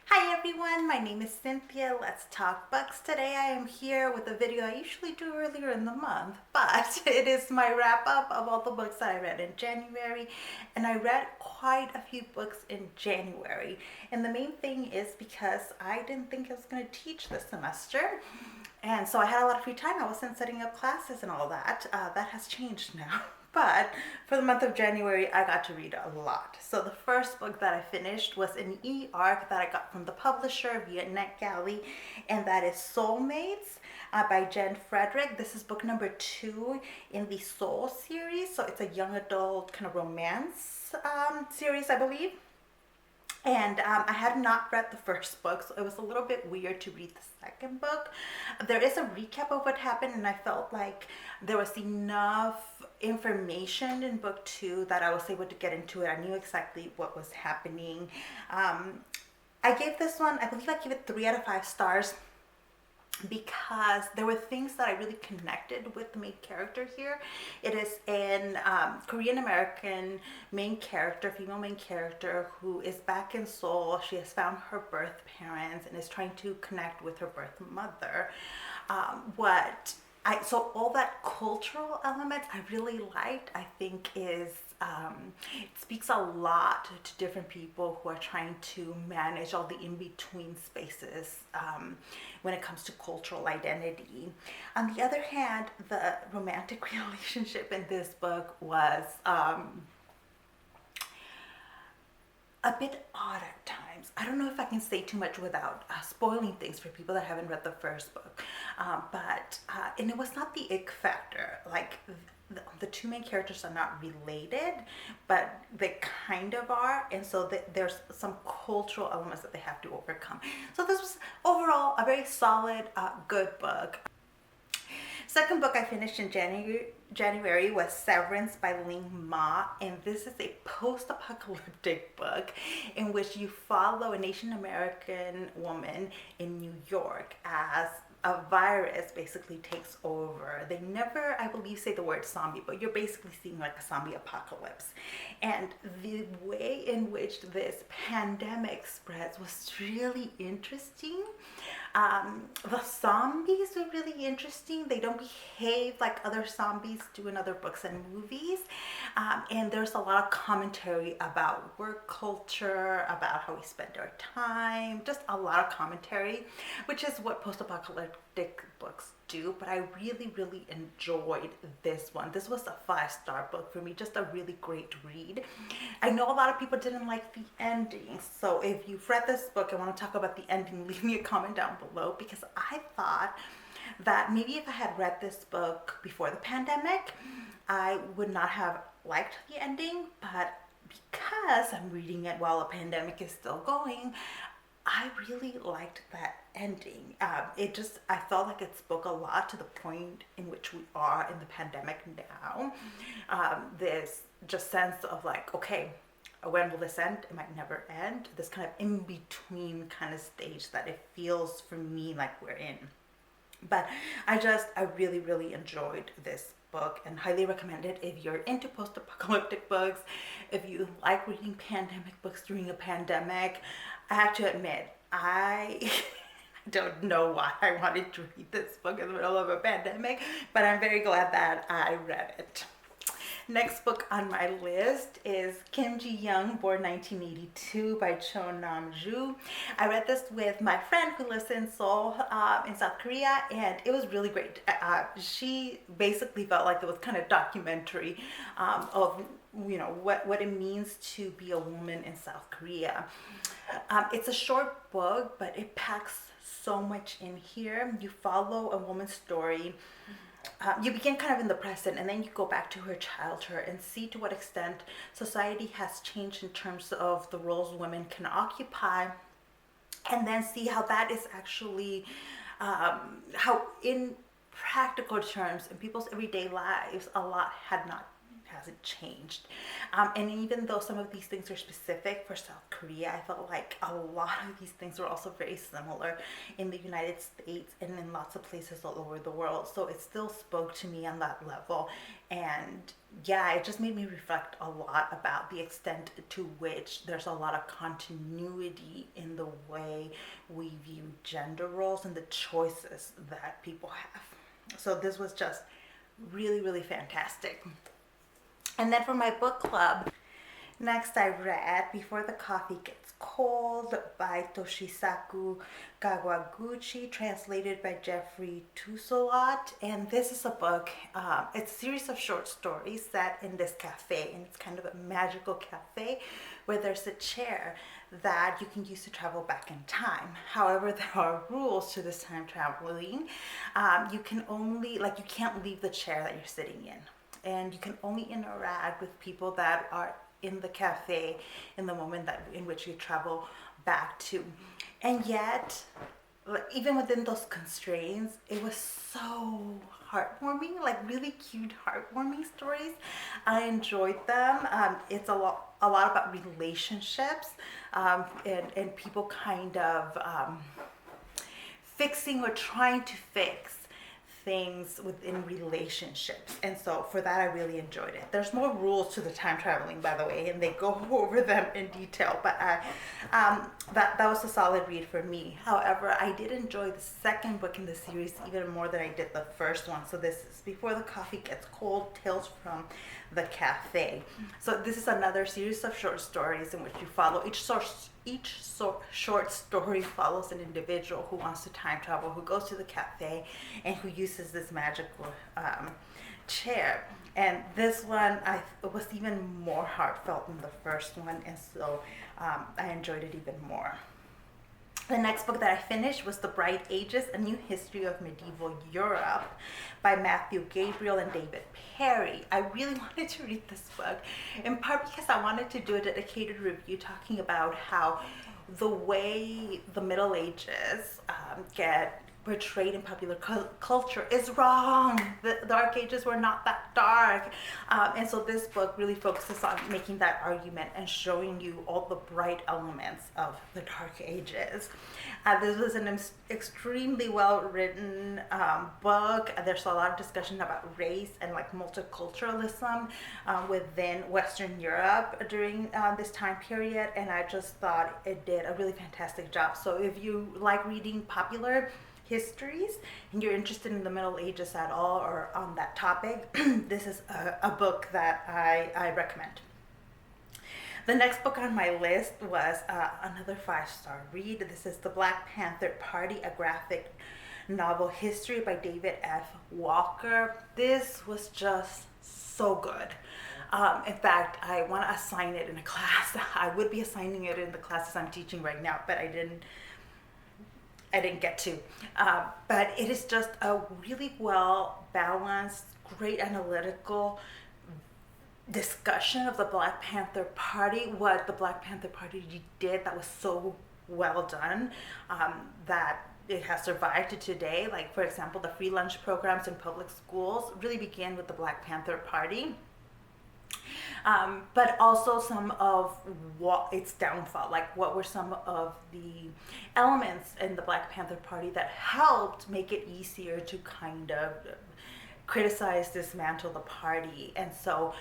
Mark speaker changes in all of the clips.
Speaker 1: Hi everyone, my name is Cynthia. Let's talk books. Today I am here with a video I usually do earlier in the month, but it is my wrap up of all the books that I read in January, and I read quite a few books in January. And the main thing is because I didn't think I was going to teach this semester, and so I had a lot of free time. I wasn't setting up classes and all that. That has changed now. But for the month of January, I got to read a lot. So the first book that I finished was an e-arc that I got from the publisher via NetGalley, and that is Soulmates by Jen Frederick. This is book number 2 in the Soul series. So it's a young adult kind of romance series, I believe. And I had not read the first book, so it was a little bit weird to read the second book. There is a recap of what happened, and I felt like there was enough information in book 2 that I was able to get into it. I knew exactly what was happening. I gave this one, I believe I gave it 3 out of 5 stars, because there were things that I really connected with the main character here. It is an Korean American main character, female main character, who is back in Seoul. She has found her birth parents and is trying to connect with her birth mother. So all that cultural elements I really liked. I think is it speaks a lot to different people who are trying to manage all the in-between spaces when it comes to cultural identity. On the other hand, the romantic relationship in this book was a bit odd at times. I don't know if I can say too much without spoiling things for people that haven't read the first book, and it was not the ick factor. Like the two main characters are not related, but they kind of are, and so there's some cultural elements that they have to overcome. So this was overall a very solid, good book. Second book I finished in January was Severance by Ling Ma, and this is a post-apocalyptic book in which you follow an Asian American woman in New York as a virus basically takes over. They never, I believe, say the word zombie, but you're basically seeing like a zombie apocalypse. And the way in which this pandemic spreads was really interesting. The zombies were really interesting. They don't behave like other zombies do in other books and movies. And there's a lot of commentary about work culture, about how we spend our time, just a lot of commentary, which is what post-apocalyptic books do. But I really, really enjoyed this one. This was a 5-star book for me, just a really great read. I know a lot of people didn't like the ending, so if you've read this book and want to talk about the ending, leave me a comment down below, because I thought that maybe if I had read this book before the pandemic, I would not have liked the ending, but because I'm reading it while a pandemic is still going, I really liked that ending. I felt like it spoke a lot to the point in which we are in the pandemic now. This just sense of like, okay, when will this end? It might never end. This kind of in-between kind of stage that it feels for me like we're in. But I really, really enjoyed this book and highly recommend it if you're into post-apocalyptic books, if you like reading pandemic books during a pandemic. I have to admit, I don't know why I wanted to read this book in the middle of a pandemic, but I'm very glad that I read it. Next book on my list is Kim Jiyoung, born 1982, by Nam-Joo. I read this with my friend who lives in Seoul, in South Korea, and it was really great. She basically felt like it was kind of documentary of what it means to be a woman in South Korea. It's a short book, but it packs so much in here. You follow a woman's story. You begin kind of in the present, and then you go back to her childhood and see to what extent society has changed in terms of the roles women can occupy, and then see how that is actually how in practical terms in people's everyday lives a lot hasn't changed. And even though some of these things are specific for South Korea, I felt like a lot of these things were also very similar in the United States and in lots of places all over the world. So it still spoke to me on that level. And yeah, it just made me reflect a lot about the extent to which there's a lot of continuity in the way we view gender roles and the choices that people have. So this was just really, really fantastic. And then for my book club, next I read Before the Coffee Gets Cold by Toshikazu Kawaguchi, translated by Geoffrey Trousselot. And this is a book, it's a series of short stories set in this cafe, and it's kind of a magical cafe where there's a chair that you can use to travel back in time. However, there are rules to this time traveling. You can only, like, you can't leave the chair that you're sitting in, and you can only interact with people that are in the cafe in the moment that in which you travel back to. And yet, like, even within those constraints, it was so heartwarming, like really cute, heartwarming stories. I enjoyed them. It's a lot about relationships, and people kind of fixing or trying to fix things within relationships. And so for that, I really enjoyed it. There's more rules to the time traveling, by the way, and they go over them in detail, but that was a solid read for me. However, I did enjoy the second book in the series even more than I did the first one. So this is Before the Coffee Gets Cold, Tales from the Cafe. So this is another series of short stories in which you follow each short story follows an individual who wants to time travel, who goes to the cafe, and who uses this magical chair. And this one was even more heartfelt than the first one, and so I enjoyed it even more. The next book that I finished was The Bright Ages, A New History of Medieval Europe by Matthew Gabriele and David Perry. I really wanted to read this book, in part because I wanted to do a dedicated review talking about how the way the Middle Ages get portrayed in popular culture is wrong. The Dark Ages were not that dark. And so this book really focuses on making that argument and showing you all the bright elements of the Dark Ages. This was an extremely well-written book. There's a lot of discussion about race and like multiculturalism within Western Europe during this time period, and I just thought it did a really fantastic job. So if you like reading popular histories and you're interested in the Middle Ages at all or on that topic, this is a book that I recommend. The next book on my list was another 5-star read. This is The Black Panther Party, a graphic novel history by David F. Walker. This was just so good. In fact, I want to assign it in a class. I would be assigning it in the classes I'm teaching right now, but I didn't get to. But it is just a really well balanced, great analytical discussion of the Black Panther Party, what the Black Panther Party did that was so well done, that it has survived to today. Like, for example, the free lunch programs in public schools really began with the Black Panther Party. But also some of what its downfall, like what were some of the elements in the Black Panther Party that helped make it easier to kind of criticize, dismantle the party. And so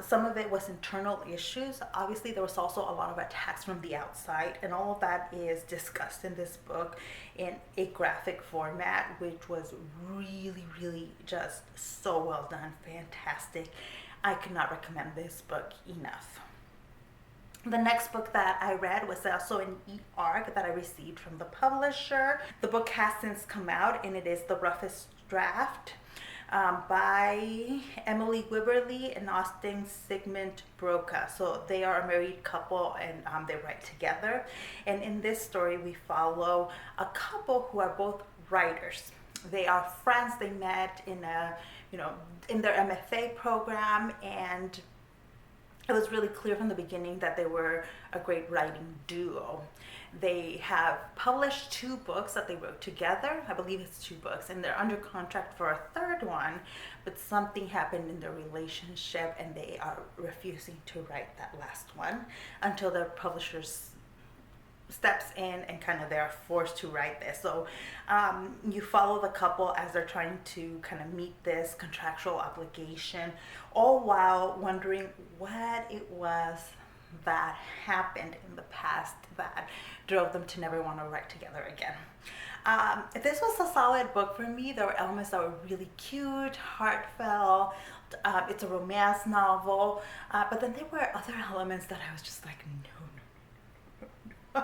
Speaker 1: some of it was internal issues. Obviously, there was also a lot of attacks from the outside, and all of that is discussed in this book in a graphic format, which was really, really just so well done, fantastic. I could not recommend this book enough. The next book that I read was also an e-arc that I received from the publisher. The book has since come out, and it is The Roughest Draft by Emily Wibberley and Austin Siegemund-Broka. So they are a married couple, and they write together. And in this story, we follow a couple who are both writers. They are friends. They met in their MFA program, and it was really clear from the beginning that they were a great writing duo. They have published 2 books that they wrote together. I believe it's 2 books, and they're under contract for a 3rd one, but something happened in their relationship and they are refusing to write that last one until their publishers steps in and kind of they're forced to write this. So you follow the couple as they're trying to kind of meet this contractual obligation, all while wondering what it was that happened in the past that drove them to never want to write together again. This was a solid book for me. There were elements that were really cute, heartfelt. It's a romance novel, but then there were other elements that I was just like, no.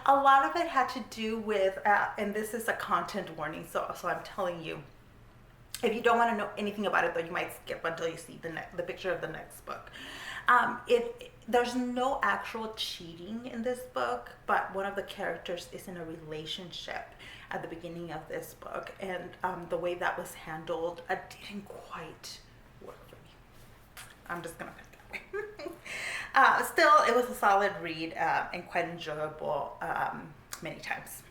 Speaker 1: A lot of it had to do with, and this is a content warning, so I'm telling you, if you don't want to know anything about it, though, you might skip until you see the picture of the next book. There's no actual cheating in this book, but one of the characters is in a relationship at the beginning of this book, and the way that was handled didn't quite work for me. I'm just gonna put it that way. Still, it was a solid read and quite enjoyable many times.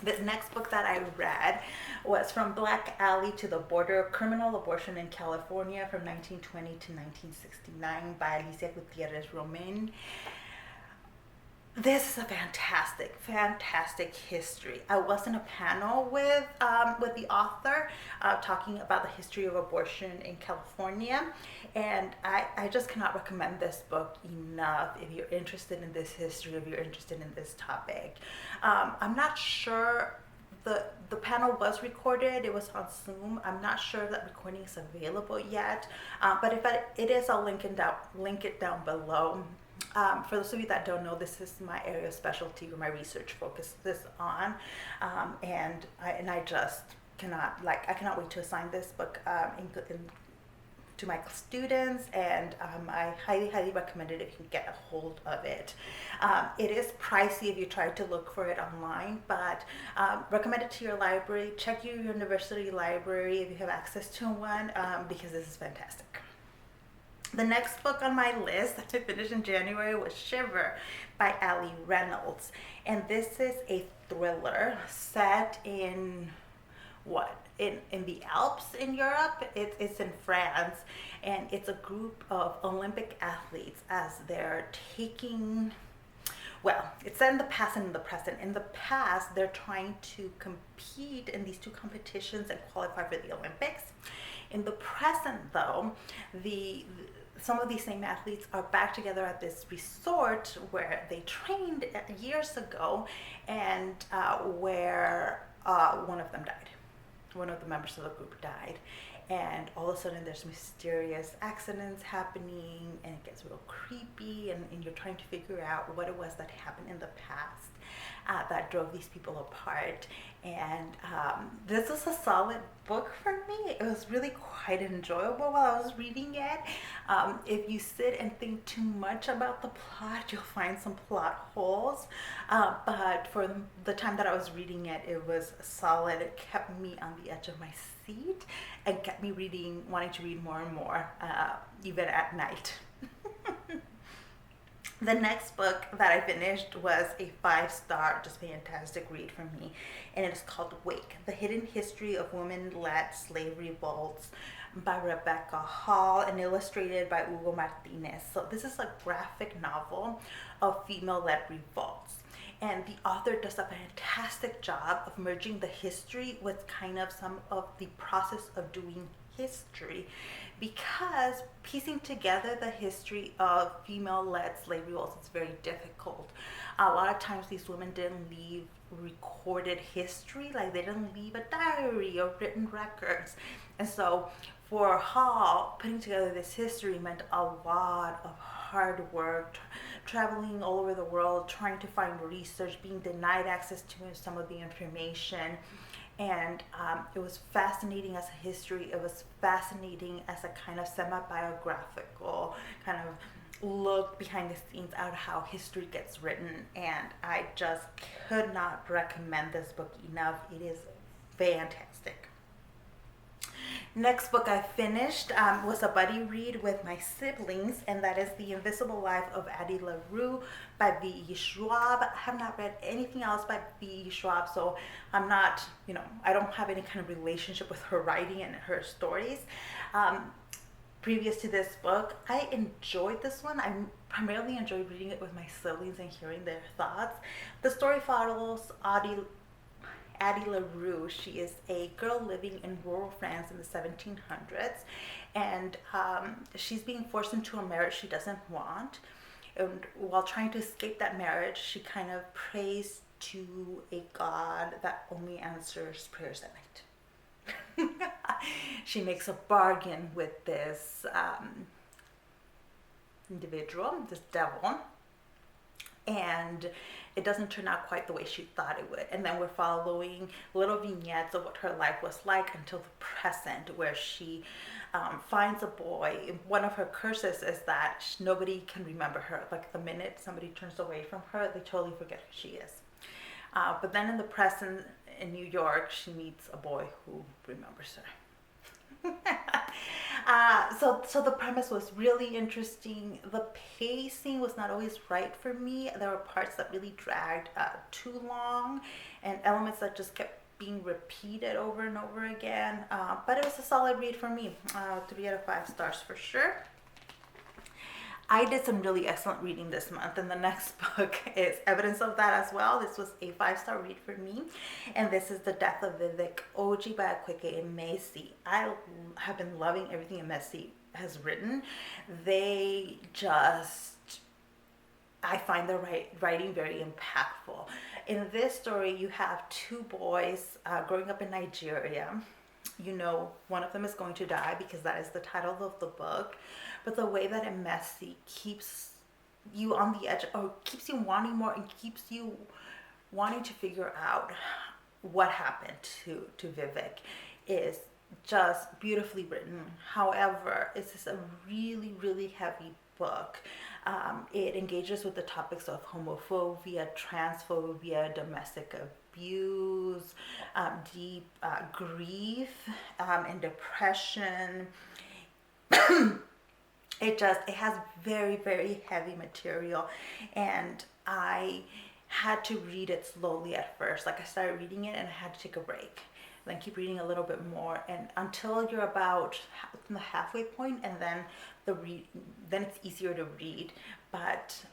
Speaker 1: This next book that I read was From Black Alley to the Border of Criminal Abortion in California from 1920 to 1969 by Alicia Gutierrez-Romine. This is a fantastic history. I was in a panel with the author talking about the history of abortion in California, and I just cannot recommend this book enough if you're interested in this history, if you're interested in this topic. I'm not sure the panel was recorded. It was on Zoom. I'm not sure if that recording is available yet, but if it is, I'll link it down below. For those of you that don't know, this is my area of specialty where my research focuses on, and I just cannot wait to assign this book to my students, and I highly recommend it if you can get a hold of it. It is pricey if you try to look for it online, but recommend it to your library. Check your university library if you have access to one, because this is fantastic. The next book on my list that I finished in January was Shiver by Allie Reynolds. And this is a thriller set in the Alps in Europe. It's in France, and it's a group of Olympic athletes as they're taking, it's set in the past and in the present. In the past, they're trying to compete in these 2 competitions and qualify for the Olympics. In the present, though, some of these same athletes are back together at this resort where they trained years ago, and where one of them died. One of the members of the group died, and all of a sudden there's mysterious accidents happening, and it gets real creepy, and you're trying to figure out what it was that happened in the past that drove these people apart. And this is a solid book for me. It was really quite enjoyable while I was reading it. If you sit and think too much about the plot, you'll find some plot holes. But for the time that I was reading it, it was solid. It kept me on the edge of my seat and kept me wanting to read more and more, even at night. The next book that I finished was a 5-star, just fantastic read for me, and it is called Wake, The Hidden History of Women-Led Slave Revolts by Rebecca Hall and illustrated by Hugo Martinez. So this is a graphic novel of female-led revolts, and the author does a fantastic job of merging the history with kind of some of the process of doing history, because piecing together the history of female-led slave revolts is very difficult. A lot of times these women didn't leave recorded history, like they didn't leave a diary or written records. And so for Hall, putting together this history meant a lot of hard work, traveling all over the world, trying to find research, being denied access to some of the information. And it was fascinating as a history. It was fascinating as a kind of semi-biographical kind of look behind the scenes at how history gets written. And I just could not recommend this book enough. It is fantastic. Next book I finished was a buddy read with my siblings, and that is The Invisible Life of Addie LaRue by V.E. Scwab. I have not read anything else by V.E. Scwab, so I'm not, I don't have any kind of relationship with her writing and her stories. Previous to this book, I enjoyed this one. I primarily enjoyed reading it with my siblings and hearing their thoughts. The story follows Addie LaRue. She is a girl living in rural France in the 1700s, and she's being forced into a marriage she doesn't want. And while trying to escape that marriage, she kind of prays to a god that only answers prayers at night. She makes a bargain with this individual, this devil, and it doesn't turn out quite the way she thought it would. And then we're following little vignettes of what her life was like until the present, where she finds a boy. One of her curses is that nobody can remember her. Like the minute somebody turns away from her, they totally forget who she is. But then in the present, in New York, she meets a boy who remembers her. So the premise was really interesting. The pacing was not always right for me. There were parts that really dragged too long, and elements that just kept being repeated over and over again. But it was a solid read for me. 3 out of 5 stars for sure. I did some really excellent reading this month, and the next book is evidence of that as well. This was a 5-star read for me, and this is The Death of Vivian Oji by Akwaeke Emesi. I have been loving everything Emesi has written. I find the writing very impactful. In this story, you have 2 boys growing up in Nigeria. One of them is going to die because that is the title of the book. But the way that Emesi keeps you on the edge, or keeps you wanting more, and keeps you wanting to figure out what happened to Vivek, is just beautifully written. However, it's just a really, really heavy book. It engages with the topics of homophobia, transphobia, domestic abuse, deep grief, and depression. It has very, very heavy material, and I had to read it slowly at first. Like, I started reading it and I had to take a break, then keep reading a little bit more, and until you're about the halfway point, and then then it's easier to read. But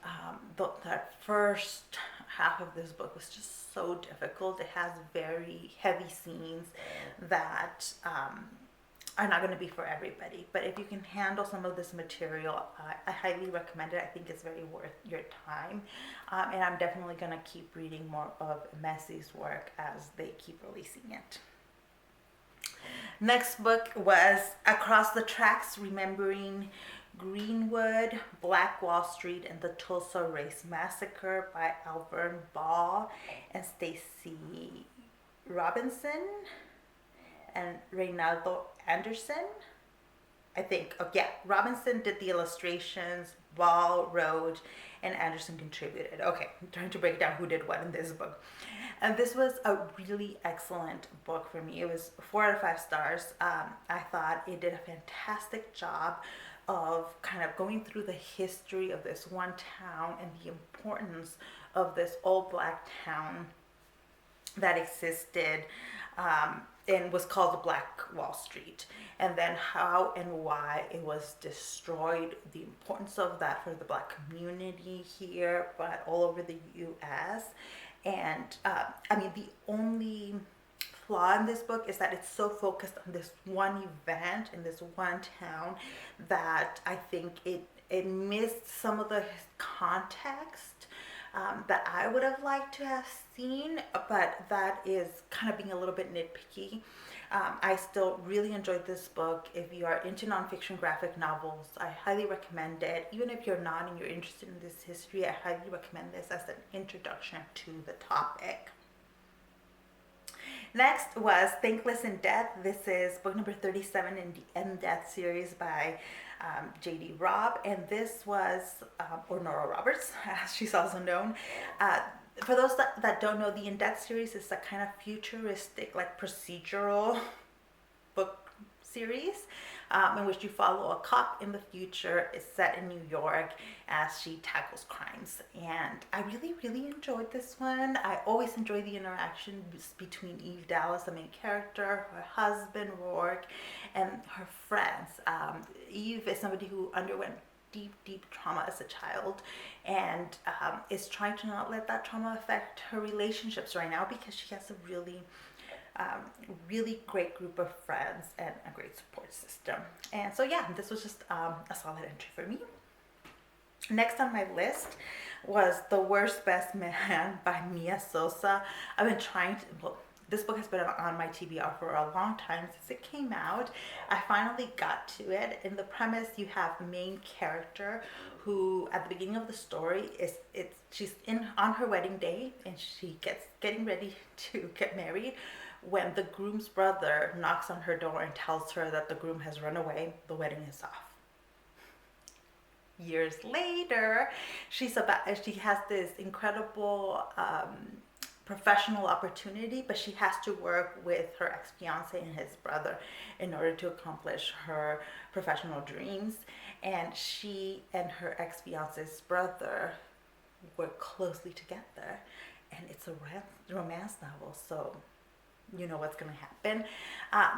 Speaker 1: that first half of this book was just so difficult. It has very heavy scenes that are not going to be for everybody. But if you can handle some of this material, I highly recommend it. I think it's very worth your time. And I'm definitely going to keep reading more of Messi's work as they keep releasing it. Next book was Across the Tracks, Remembering Greenwood, Black Wall Street, and the Tulsa Race Massacre by Alvern Ball and Stacy Robinson and Reynaldo Anderson. I think, Robinson did the illustrations, Ball wrote, and Anderson contributed. Okay, I'm trying to break down who did what in this book. And this was a really excellent book for me. It was 4 out of 5 stars. I thought it did a fantastic job of kind of going through the history of this one town and the importance of this old black town that existed and was called the Black Wall Street, and then how and why it was destroyed, the importance of that for the black community here, but all over the U.S. And the only flaw in this book is that it's so focused on this one event in this one town that I think it missed some of the context that I would have liked to have seen, but that is kind of being a little bit nitpicky. I still really enjoyed this book. If you are into nonfiction graphic novels, I highly recommend it. Even if you're not and you're interested in this history, I highly recommend this as an introduction to the topic. Next was Thankless and Death. This is book number 37 in the In Death series by J.D. Robb, and this was, or Nora Roberts, as she's also known. For those that don't know, the In Death series is a kind of futuristic, like procedural book series, in which you follow a cop in the future. It's set in New York as she tackles crimes. And I really, really enjoyed this one. I always enjoy the interactions between Eve Dallas, the main character, her husband, Rourke, and her friends. Eve is somebody who underwent deep trauma as a child, and is trying to not let that trauma affect her relationships right now, because she has a really great group of friends and a great support system. And so yeah, this was just a solid entry for me. Next on my list was The Worst Best Man by Mia Sosa. I've been trying to, well, this book has been on my TBR for a long time since it came out. I finally got to it. In the premise, you have the main character who, at the beginning of the story, she's on her wedding day, and she getting ready to get married when the groom's brother knocks on her door and tells her that the groom has run away. The wedding is off. Years later, she has this incredible professional opportunity, but she has to work with her ex-fiance and his brother in order to accomplish her professional dreams. And she and her ex-fiance's brother work closely together, and it's a romance novel, so you know what's going to happen.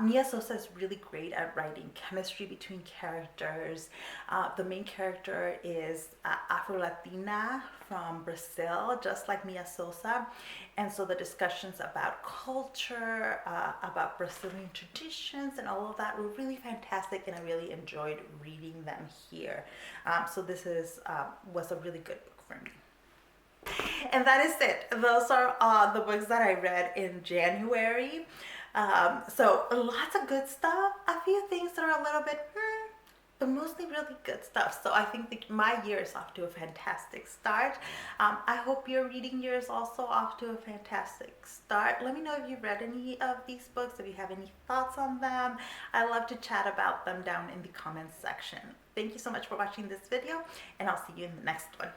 Speaker 1: Mia Sosa is really great at writing chemistry between characters. The main character is Afro-Latina from Brazil, just like Mia Sosa. And so the discussions about culture, about Brazilian traditions, and all of that were really fantastic, and I really enjoyed reading them here. So this was a really good book for me. And that is it. Those are the books that I read in January. So lots of good stuff. A few things that are a little bit, but mostly really good stuff. So I think my year is off to a fantastic start. I hope your reading year is also off to a fantastic start. Let me know if you've read any of these books, if you have any thoughts on them. I love to chat about them down in the comments section. Thank you so much for watching this video, and I'll see you in the next one.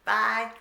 Speaker 1: Bye.